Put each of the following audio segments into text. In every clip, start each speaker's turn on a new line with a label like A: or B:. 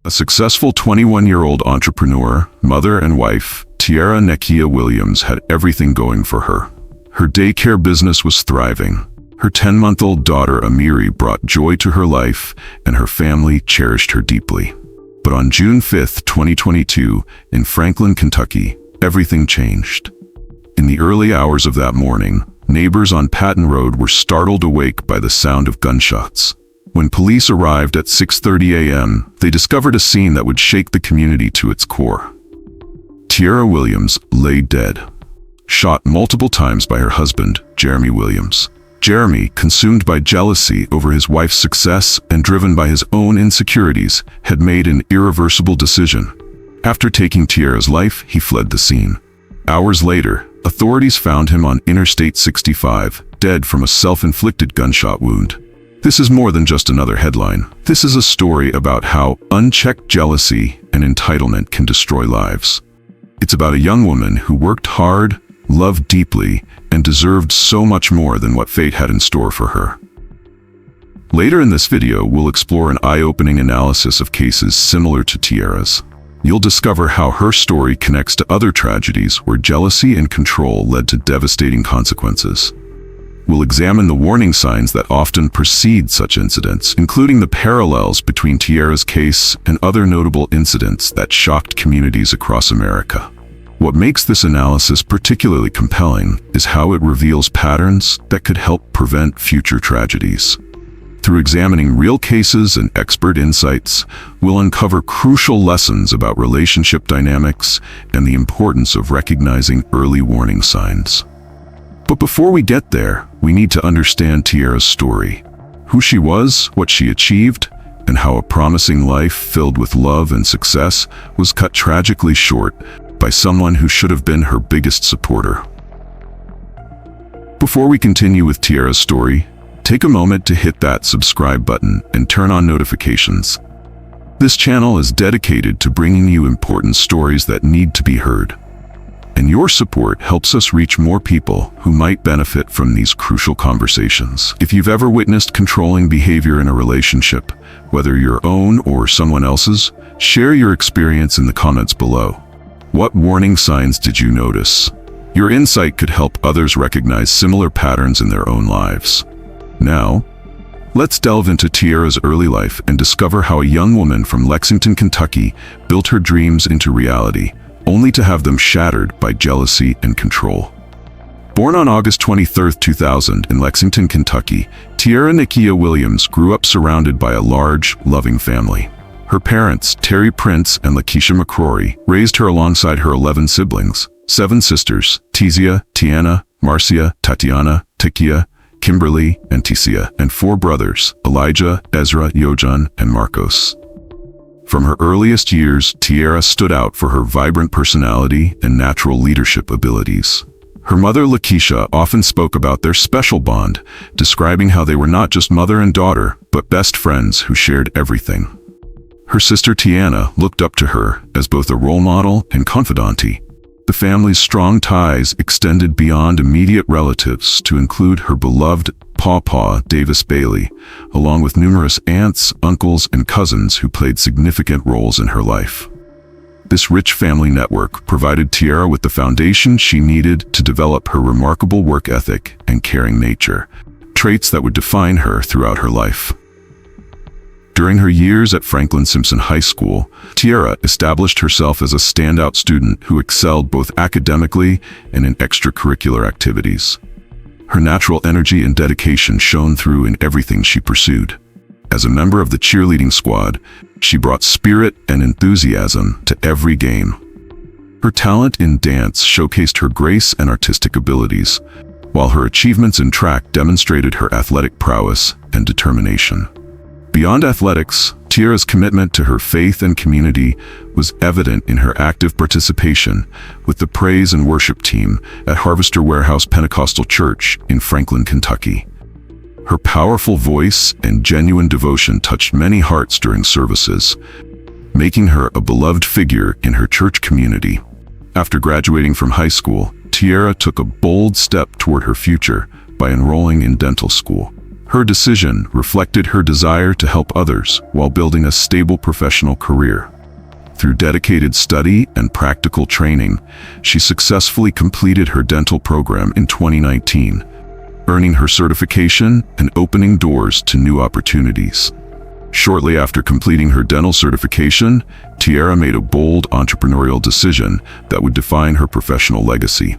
A: A successful 21-year-old entrepreneur, mother and wife, Tierra Williams had everything going for her. Her daycare business was thriving. Her 10-month-old daughter Amiri brought joy to her life, and her family cherished her deeply. But on June 5, 2022, in Franklin, Kentucky, everything changed. In the early hours of that morning, neighbors on Patton Road were startled awake by the sound of gunshots. When police arrived at 6:30 a.m., they discovered a scene that would shake the community to its core. Tierra Williams lay dead, shot multiple times by her husband, Jeremy Williams. Jeremy, consumed by jealousy over his wife's success and driven by his own insecurities, had made an irreversible decision. After taking Tierra's life, he fled the scene. Hours later, authorities found him on Interstate 65, dead from a self-inflicted gunshot wound. This is more than just another headline. This is a story about how unchecked jealousy and entitlement can destroy lives. It's about a young woman who worked hard, loved deeply, and deserved so much more than what fate had in store for her. Later in this video, we'll explore an eye-opening analysis of cases similar to Tiara's. You'll discover how her story connects to other tragedies where jealousy and control led to devastating consequences. We'll examine the warning signs that often precede such incidents, including the parallels between Tiara's case and other notable incidents that shocked communities across America. What makes this analysis particularly compelling is how it reveals patterns that could help prevent future tragedies. Through examining real cases and expert insights, we'll uncover crucial lessons about relationship dynamics and the importance of recognizing early warning signs. But before we get there, we need to understand Tiara's story, who she was, what she achieved, and how a promising life filled with love and success was cut tragically short by someone who should have been her biggest supporter. Before we continue with Tiara's story, take a moment to hit that subscribe button and turn on notifications. This channel is dedicated to bringing you important stories that need to be heard. And your support helps us reach more people who might benefit from these crucial conversations. If you've ever witnessed controlling behavior in a relationship, whether your own or someone else's, share your experience in the comments below. What warning signs did you notice? Your insight could help others recognize similar patterns in their own lives. Now, let's delve into Tiara's early life and discover how a young woman from Lexington, Kentucky built her dreams into reality, only to have them shattered by jealousy and control. Born on August 23, 2000 in Lexington, Kentucky, Tierra Williams grew up surrounded by a large, loving family. Her parents, Terry Prince and Lakeisha McCrory, raised her alongside her 11 siblings, 7 sisters, Tizia, Tiana, Marcia, Tatiana, Tikia, Kimberly, and Tisia, and 4 brothers, Elijah, Ezra, Yojan, and Marcos. From her earliest years, Tiara stood out for her vibrant personality and natural leadership abilities. Her mother, Lakeisha, often spoke about their special bond, describing how they were not just mother and daughter, but best friends who shared everything. Her sister Tiana looked up to her as both a role model and confidante. The family's strong ties extended beyond immediate relatives to include her beloved Pawpaw Davis Bailey, along with numerous aunts, uncles, and cousins who played significant roles in her life. This rich family network provided Tiara with the foundation she needed to develop her remarkable work ethic and caring nature, traits that would define her throughout her life. During her years at Franklin Simpson High School, Tiara established herself as a standout student who excelled both academically and in extracurricular activities. Her natural energy and dedication shone through in everything she pursued. As a member of the cheerleading squad, she brought spirit and enthusiasm to every game. Her talent in dance showcased her grace and artistic abilities, while her achievements in track demonstrated her athletic prowess and determination. Beyond athletics, Tiara's commitment to her faith and community was evident in her active participation with the praise and worship team at Harvester Warehouse Pentecostal Church in Franklin, Kentucky. Her powerful voice and genuine devotion touched many hearts during services, making her a beloved figure in her church community. After graduating from high school, Tiara took a bold step toward her future by enrolling in dental school. Her decision reflected her desire to help others while building a stable professional career. Through dedicated study and practical training, she successfully completed her dental program in 2019, earning her certification and opening doors to new opportunities. Shortly after completing her dental certification, Tiara made a bold entrepreneurial decision that would define her professional legacy.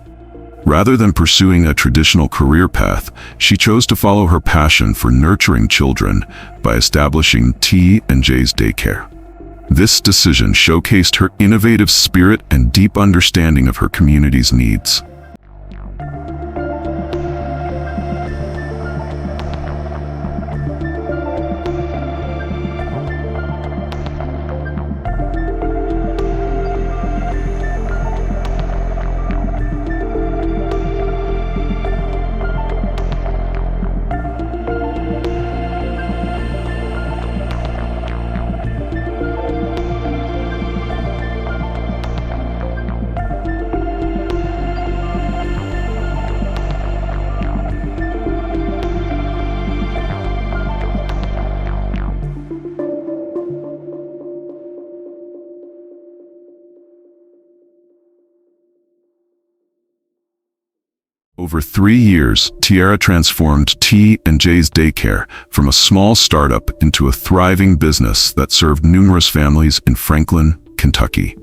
A: Rather than pursuing a traditional career path, she chose to follow her passion for nurturing children by establishing T&J's daycare. This decision showcased her innovative spirit and deep understanding of her community's needs. Over 3 years, Tiara transformed T&J's daycare from a small startup into a thriving business that served numerous families in Franklin, Kentucky.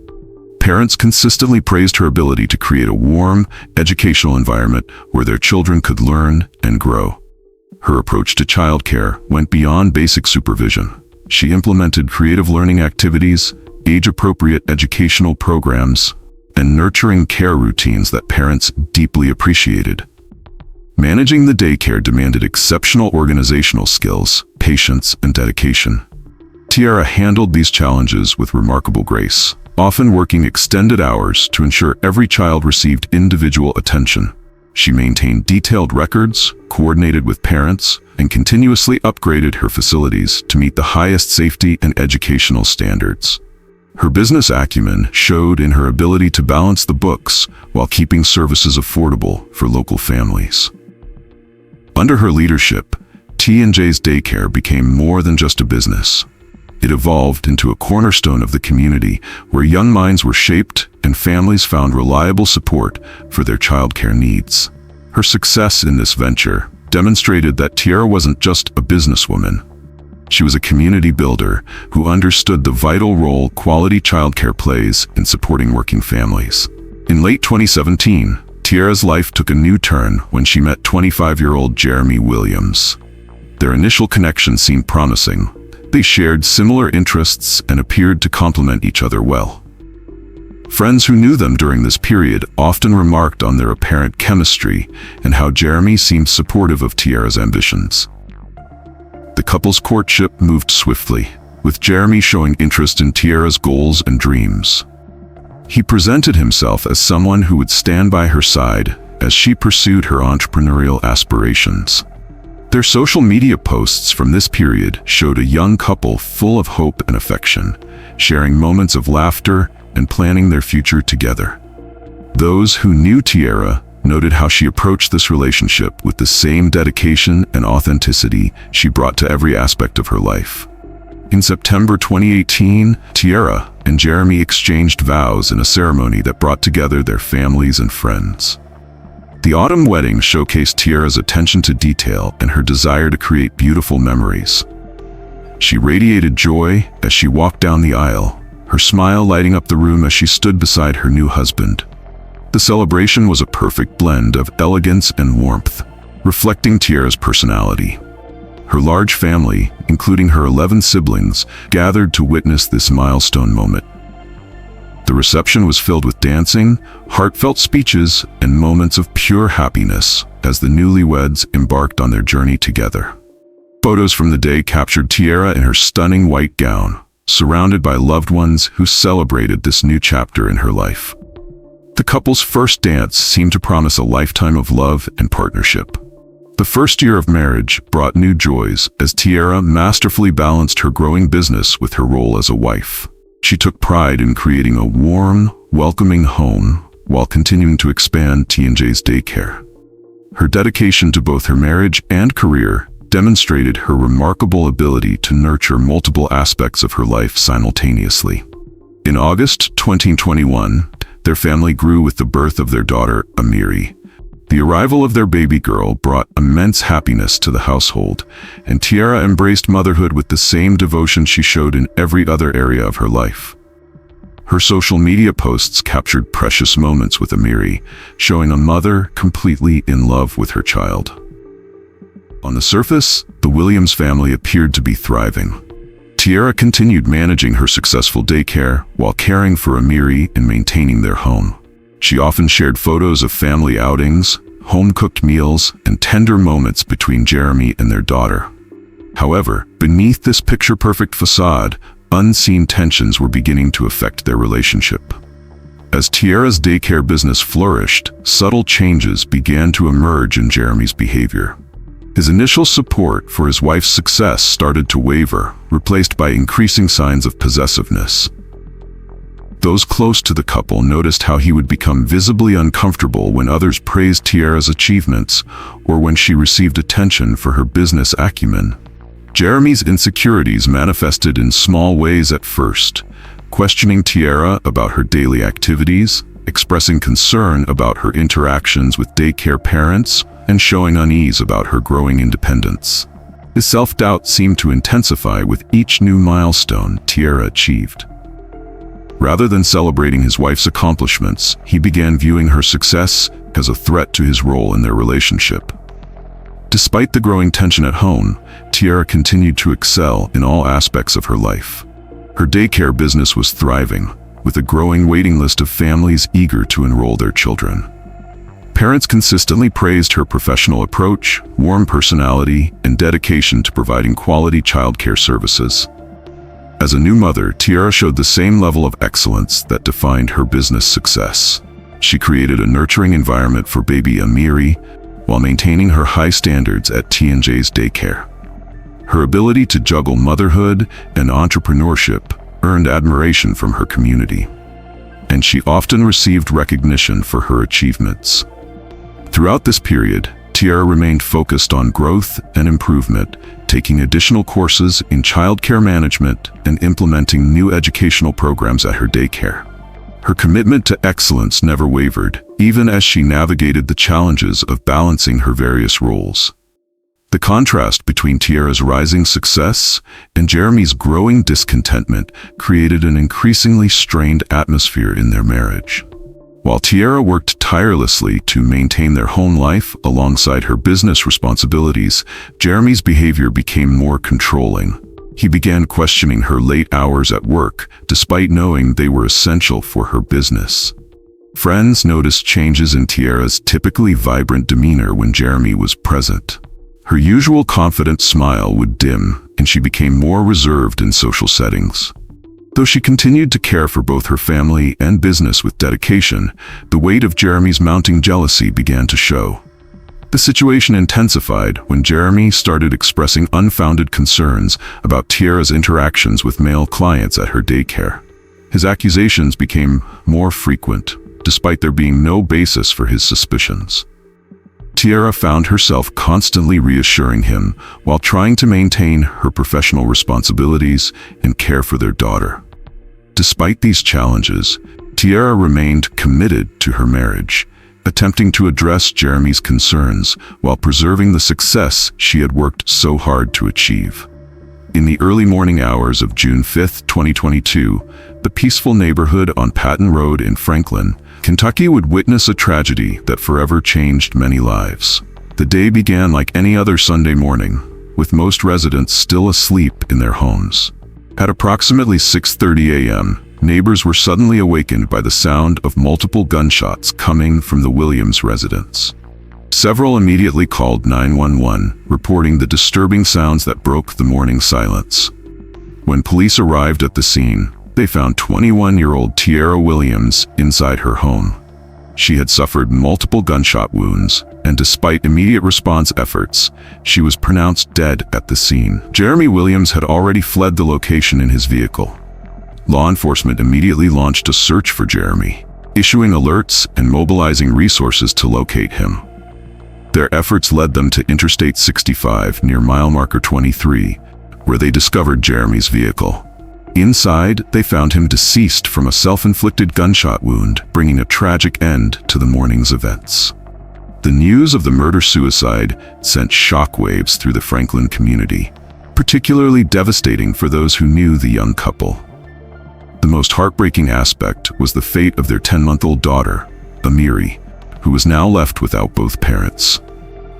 A: Parents consistently praised her ability to create a warm, educational environment where their children could learn and grow. Her approach to childcare went beyond basic supervision. She implemented creative learning activities, age-appropriate educational programs, and nurturing care routines that parents deeply appreciated. Managing the daycare demanded exceptional organizational skills, patience, and dedication. Tiara handled these challenges with remarkable grace, often working extended hours to ensure every child received individual attention. She maintained detailed records, coordinated with parents, and continuously upgraded her facilities to meet the highest safety and educational standards. Her business acumen showed in her ability to balance the books while keeping services affordable for local families. Under her leadership, T&J's daycare became more than just a business. It evolved into a cornerstone of the community where young minds were shaped and families found reliable support for their childcare needs. Her success in this venture demonstrated that Tiara wasn't just a businesswoman. She was a community builder who understood the vital role quality childcare plays in supporting working families. In late 2017, Tiara's life took a new turn when she met 25-year-old Jeremy Williams. Their initial connection seemed promising. They shared similar interests and appeared to complement each other well. Friends who knew them during this period often remarked on their apparent chemistry and how Jeremy seemed supportive of Tiara's ambitions. The couple's courtship moved swiftly, with Jeremy showing interest in Tiara's goals and dreams. He presented himself as someone who would stand by her side as she pursued her entrepreneurial aspirations. Their social media posts from this period showed a young couple full of hope and affection, sharing moments of laughter and planning their future together. Those who knew Tiara noted how she approached this relationship with the same dedication and authenticity she brought to every aspect of her life. In September 2018, Tiara and Jeremy exchanged vows in a ceremony that brought together their families and friends. The autumn wedding showcased Tiara's attention to detail and her desire to create beautiful memories. She radiated joy as she walked down the aisle, her smile lighting up the room as she stood beside her new husband. The celebration was a perfect blend of elegance and warmth, reflecting Tiara's personality. Her large family, including her 11 siblings, gathered to witness this milestone moment. The reception was filled with dancing, heartfelt speeches, and moments of pure happiness as the newlyweds embarked on their journey together. Photos from the day captured Tiara in her stunning white gown, surrounded by loved ones who celebrated this new chapter in her life. The couple's first dance seemed to promise a lifetime of love and partnership. The first year of marriage brought new joys as Tiara masterfully balanced her growing business with her role as a wife. She took pride in creating a warm, welcoming home while continuing to expand T&J's daycare. Her dedication to both her marriage and career demonstrated her remarkable ability to nurture multiple aspects of her life simultaneously. In August 2021, their family grew with the birth of their daughter, Amiri. The arrival of their baby girl brought immense happiness to the household, and Tiara embraced motherhood with the same devotion she showed in every other area of her life. Her social media posts captured precious moments with Amiri, showing a mother completely in love with her child. On the surface, the Williams family appeared to be thriving. Tiara continued managing her successful daycare while caring for Amiri and maintaining their home. She often shared photos of family outings, home-cooked meals, and tender moments between Jeremy and their daughter. However, beneath this picture-perfect facade, unseen tensions were beginning to affect their relationship. As Tiara's daycare business flourished, subtle changes began to emerge in Jeremy's behavior. His initial support for his wife's success started to waver, replaced by increasing signs of possessiveness. Those close to the couple noticed how he would become visibly uncomfortable when others praised Tiara's achievements or when she received attention for her business acumen. Jeremy's insecurities manifested in small ways at first, questioning Tiara about her daily activities, expressing concern about her interactions with daycare parents, and showing unease about her growing independence. His self-doubt seemed to intensify with each new milestone Tiara achieved. Rather than celebrating his wife's accomplishments, he began viewing her success as a threat to his role in their relationship. Despite the growing tension at home, Tiara continued to excel in all aspects of her life. Her daycare business was thriving, with a growing waiting list of families eager to enroll their children. Parents consistently praised her professional approach, warm personality, and dedication to providing quality childcare services. As a new mother, Tiara showed the same level of excellence that defined her business success. She created a nurturing environment for baby Amiri while maintaining her high standards at T&J's daycare. Her ability to juggle motherhood and entrepreneurship earned admiration from her community, and she often received recognition for her achievements. Throughout this period, Tiara remained focused on growth and improvement, taking additional courses in childcare management and implementing new educational programs at her daycare. Her commitment to excellence never wavered, even as she navigated the challenges of balancing her various roles. The contrast between Tiara's rising success and Jeremy's growing discontentment created an increasingly strained atmosphere in their marriage. While Tiara worked tirelessly to maintain their home life alongside her business responsibilities, Jeremy's behavior became more controlling. He began questioning her late hours at work, despite knowing they were essential for her business. Friends noticed changes in Tiara's typically vibrant demeanor when Jeremy was present. Her usual confident smile would dim, and she became more reserved in social settings. Though she continued to care for both her family and business with dedication, the weight of Jeremy's mounting jealousy began to show. The situation intensified when Jeremy started expressing unfounded concerns about Tiara's interactions with male clients at her daycare. His accusations became more frequent, despite there being no basis for his suspicions. Tiara found herself constantly reassuring him while trying to maintain her professional responsibilities and care for their daughter. Despite these challenges, Tiara remained committed to her marriage, attempting to address Jeremy's concerns while preserving the success she had worked so hard to achieve. In the early morning hours of June 5, 2022, the peaceful neighborhood on Patton Road in Franklin, Kentucky would witness a tragedy that forever changed many lives. The day began like any other Sunday morning, with most residents still asleep in their homes. At approximately 6:30 a.m., neighbors were suddenly awakened by the sound of multiple gunshots coming from the Williams residence. Several immediately called 911, reporting the disturbing sounds that broke the morning silence. When police arrived at the scene, they found 21-year-old Tierra Williams inside her home. She had suffered multiple gunshot wounds, and despite immediate response efforts, she was pronounced dead at the scene. Jeremy Williams had already fled the location in his vehicle. Law enforcement immediately launched a search for Jeremy, issuing alerts and mobilizing resources to locate him. Their efforts led them to Interstate 65 near mile marker 23, where they discovered Jeremy's vehicle. Inside, they found him deceased from a self-inflicted gunshot wound, bringing a tragic end to the morning's events. The news of the murder-suicide sent shockwaves through the Franklin community, particularly devastating for those who knew the young couple. The most heartbreaking aspect was the fate of their 10-month-old daughter, Amiri, who was now left without both parents.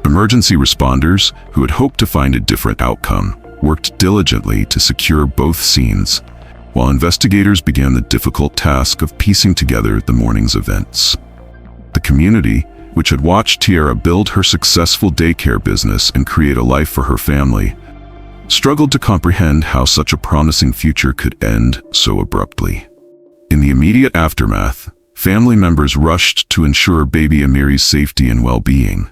A: Emergency responders, who had hoped to find a different outcome, worked diligently to secure both scenes, while investigators began the difficult task of piecing together the morning's events. The community, which had watched Tiara build her successful daycare business and create a life for her family, struggled to comprehend how such a promising future could end so abruptly. In the immediate aftermath, family members rushed to ensure baby Amiri's safety and well-being,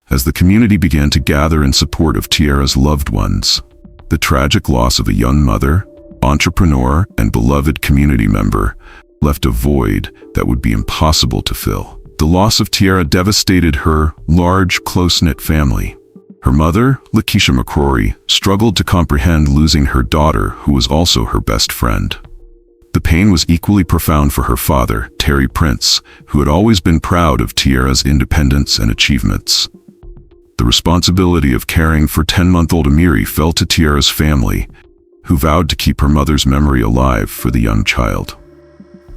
A: as the community began to gather in support of Tiara's loved ones. The tragic loss of a young mother, entrepreneur, and beloved community member left a void that would be impossible to fill. The loss of Tiara devastated her large, close-knit family. Her mother, Lakeisha McCrory, struggled to comprehend losing her daughter, who was also her best friend. The pain was equally profound for her father, Terry Prince, who had always been proud of Tiara's independence and achievements. The responsibility of caring for 10-month-old Amiri fell to Tiara's family, who vowed to keep her mother's memory alive for the young child.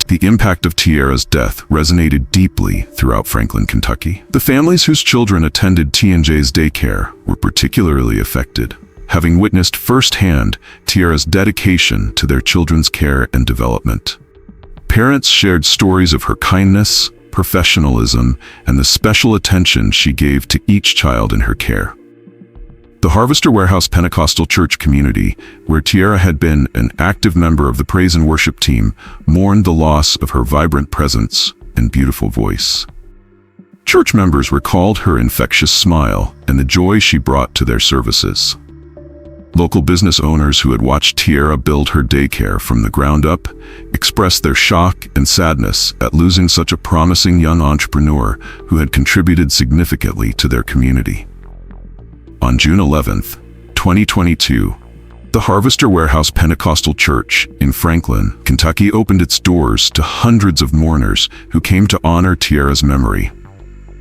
A: The impact of Tiara's death resonated deeply throughout Franklin, Kentucky. The families whose children attended T&J's daycare were particularly affected, having witnessed firsthand Tiara's dedication to their children's care and development. Parents shared stories of her kindness, professionalism, and the special attention she gave to each child in her care. The Harvester Warehouse Pentecostal Church community, where Tiara had been an active member of the praise and worship team, mourned the loss of her vibrant presence and beautiful voice. Church members recalled her infectious smile and the joy she brought to their services. Local business owners who had watched Tiara build her daycare from the ground up expressed their shock and sadness at losing such a promising young entrepreneur who had contributed significantly to their community. On June 11, 2022, the Harvester Warehouse Pentecostal Church in Franklin, Kentucky opened its doors to hundreds of mourners who came to honor Tiara's memory.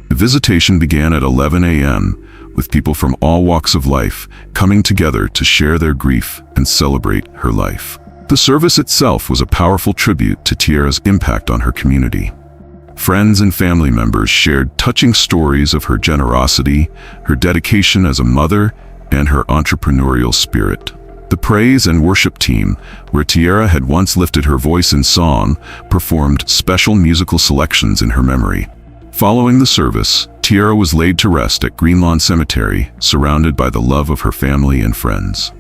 A: The visitation began at 11 a.m., with people from all walks of life coming together to share their grief and celebrate her life. The service itself was a powerful tribute to Tiara's impact on her community. Friends and family members shared touching stories of her generosity, her dedication as a mother, and her entrepreneurial spirit. The praise and worship team, where Tiara had once lifted her voice in song, performed special musical selections in her memory. Following the service, Tiara was laid to rest at Greenlawn Cemetery, surrounded by the love of her family and friends.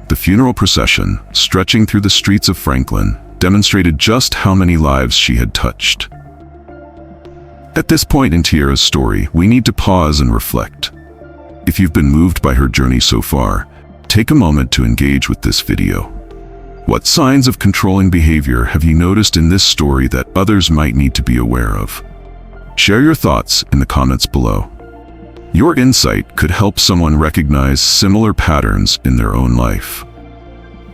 A: The funeral procession, stretching through the streets of Franklin, demonstrated just how many lives she had touched. At this point in Tiara's story, we need to pause and reflect. If you've been moved by her journey so far, take a moment to engage with this video. What signs of controlling behavior have you noticed in this story that others might need to be aware of? Share your thoughts in the comments below. Your insight could help someone recognize similar patterns in their own life.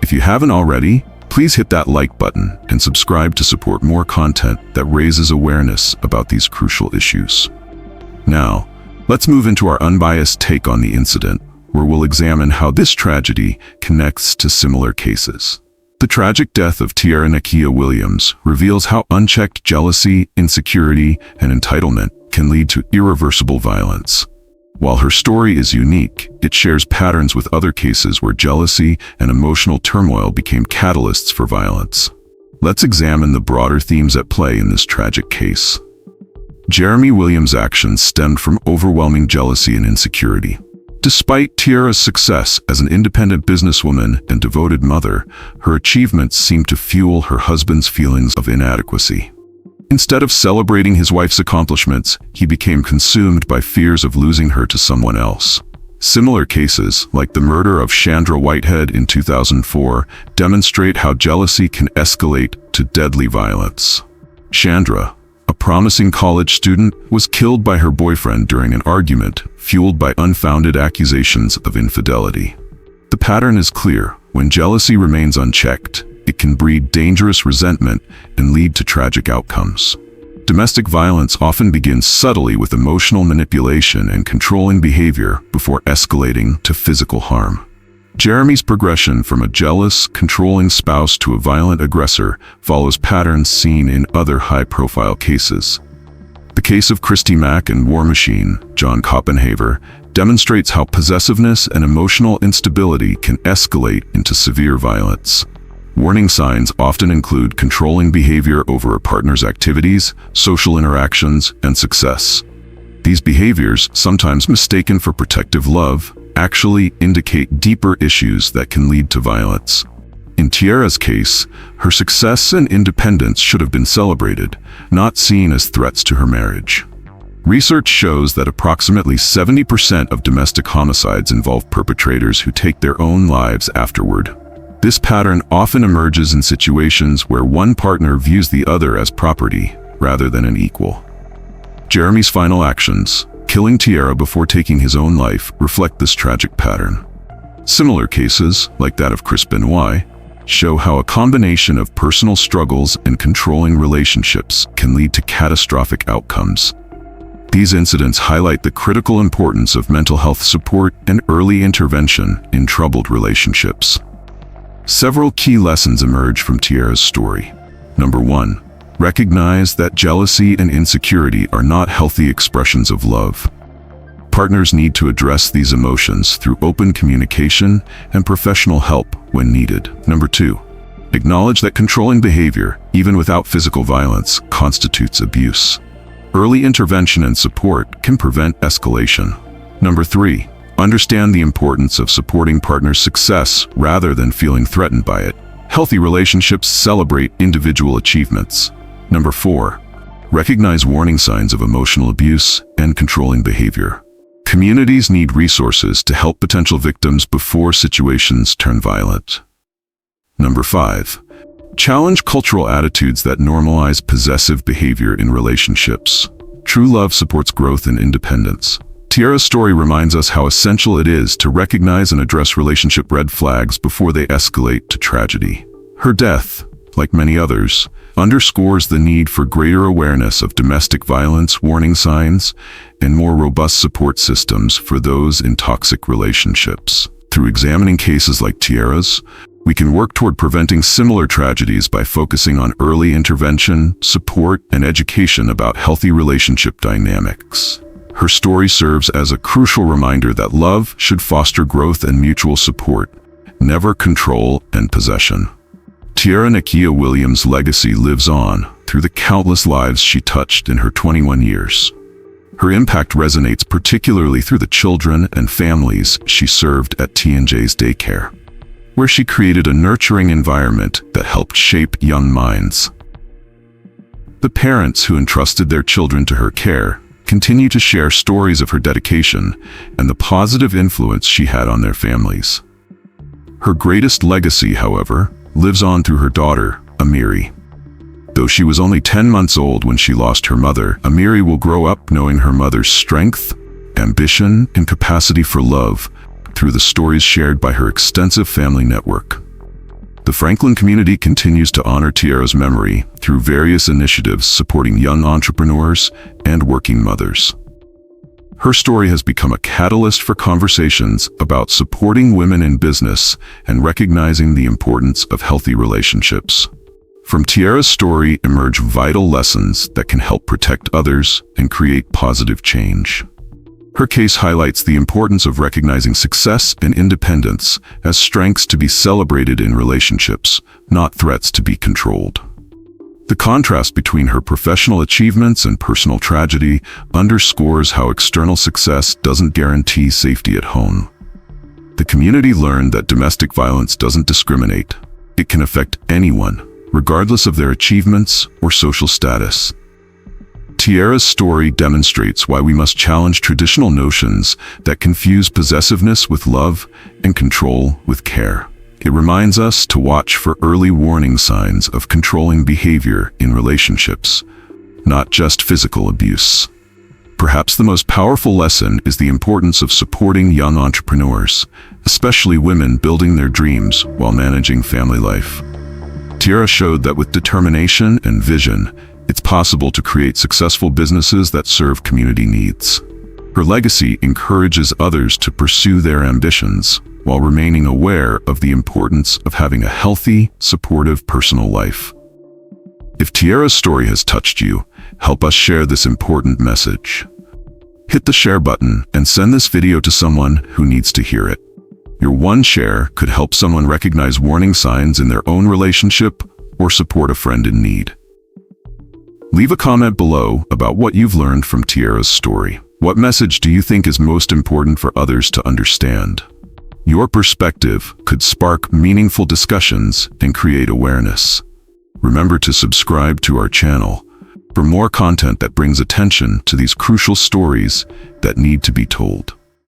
A: If you haven't already, please hit that like button and subscribe to support more content that raises awareness about these crucial issues. Now, let's move into our unbiased take on the incident, where we'll examine how this tragedy connects to similar cases. The tragic death of Tierra Williams reveals how unchecked jealousy, insecurity, and entitlement can lead to irreversible violence. While her story is unique, it shares patterns with other cases where jealousy and emotional turmoil became catalysts for violence. Let's examine the broader themes at play in this tragic case. Jeremy Williams' actions stemmed from overwhelming jealousy and insecurity. Despite Tiara's success as an independent businesswoman and devoted mother, her achievements seemed to fuel her husband's feelings of inadequacy. Instead of celebrating his wife's accomplishments, he became consumed by fears of losing her to someone else. Similar cases, like the murder of Chandra Whitehead in 2004, demonstrate how jealousy can escalate to deadly violence. Chandra, a promising college student, was killed by her boyfriend during an argument, fueled by unfounded accusations of infidelity. The pattern is clear. When jealousy remains unchecked, it can breed dangerous resentment and lead to tragic outcomes. Domestic violence often begins subtly with emotional manipulation and controlling behavior before escalating to physical harm. Jeremy's progression from a jealous, controlling spouse to a violent aggressor follows patterns seen in other high-profile cases. The case of Christy Mack and War Machine, John Copenhaver, demonstrates how possessiveness and emotional instability can escalate into severe violence. Warning signs often include controlling behavior over a partner's activities, social interactions, and success. These behaviors, sometimes mistaken for protective love, actually indicate deeper issues that can lead to violence. In Tiara's case, her success and independence should have been celebrated, not seen as threats to her marriage. Research shows that approximately 70% of domestic homicides involve perpetrators who take their own lives afterward. This pattern often emerges in situations where one partner views the other as property rather than an equal. Jeremy's final actions, killing Tiara before taking his own life, reflect this tragic pattern. Similar cases, like that of Chris Benoit, show how a combination of personal struggles and controlling relationships can lead to catastrophic outcomes. These incidents highlight the critical importance of mental health support and early intervention in troubled relationships. Several key lessons emerge from Tiara's story. Number 1. Recognize that jealousy and insecurity are not healthy expressions of love. Partners need to address these emotions through open communication and professional help when needed. Number 2. Acknowledge that controlling behavior, even without physical violence, constitutes abuse. Early intervention and support can prevent escalation. Number 3. Understand the importance of supporting partners' success rather than feeling threatened by it. Healthy relationships celebrate individual achievements. Number 4. Recognize warning signs of emotional abuse and controlling behavior. Communities need resources to help potential victims before situations turn violent. Number 5. Challenge cultural attitudes that normalize possessive behavior in relationships. True love supports growth and independence. Tiara's story reminds us how essential it is to recognize and address relationship red flags before they escalate to tragedy. Her death, like many others, underscores the need for greater awareness of domestic violence warning signs and more robust support systems for those in toxic relationships. Through examining cases like Tiara's, we can work toward preventing similar tragedies by focusing on early intervention, support, and education about healthy relationship dynamics. Her story serves as a crucial reminder that love should foster growth and mutual support, never control and possession. Tierra Williams' legacy lives on through the countless lives she touched in her 21 years. Her impact resonates particularly through the children and families she served at T&J's daycare, where she created a nurturing environment that helped shape young minds. The parents who entrusted their children to her care continue to share stories of her dedication and the positive influence she had on their families. Her greatest legacy, however, lives on through her daughter, Amiri. Though she was only 10 months old when she lost her mother, Amiri will grow up knowing her mother's strength, ambition, and capacity for love through the stories shared by her extensive family network. The Franklin community continues to honor Tiara's memory through various initiatives supporting young entrepreneurs and working mothers. Her story has become a catalyst for conversations about supporting women in business and recognizing the importance of healthy relationships. From Tiara's story emerge vital lessons that can help protect others and create positive change. Her case highlights the importance of recognizing success and independence as strengths to be celebrated in relationships, not threats to be controlled. The contrast between her professional achievements and personal tragedy underscores how external success doesn't guarantee safety at home. The community learned that domestic violence doesn't discriminate. It can affect anyone, regardless of their achievements or social status. Tiara's story demonstrates why we must challenge traditional notions that confuse possessiveness with love and control with care. It reminds us to watch for early warning signs of controlling behavior in relationships, not just physical abuse. Perhaps the most powerful lesson is the importance of supporting young entrepreneurs, especially women building their dreams while managing family life. Tiara showed that with determination and vision, it's possible to create successful businesses that serve community needs. Her legacy encourages others to pursue their ambitions while remaining aware of the importance of having a healthy, supportive personal life. If Tiara's story has touched you, help us share this important message. Hit the share button and send this video to someone who needs to hear it. Your one share could help someone recognize warning signs in their own relationship or support a friend in need. Leave a comment below about what you've learned from Tiara's story. What message do you think is most important for others to understand? Your perspective could spark meaningful discussions and create awareness. Remember to subscribe to our channel for more content that brings attention to these crucial stories that need to be told.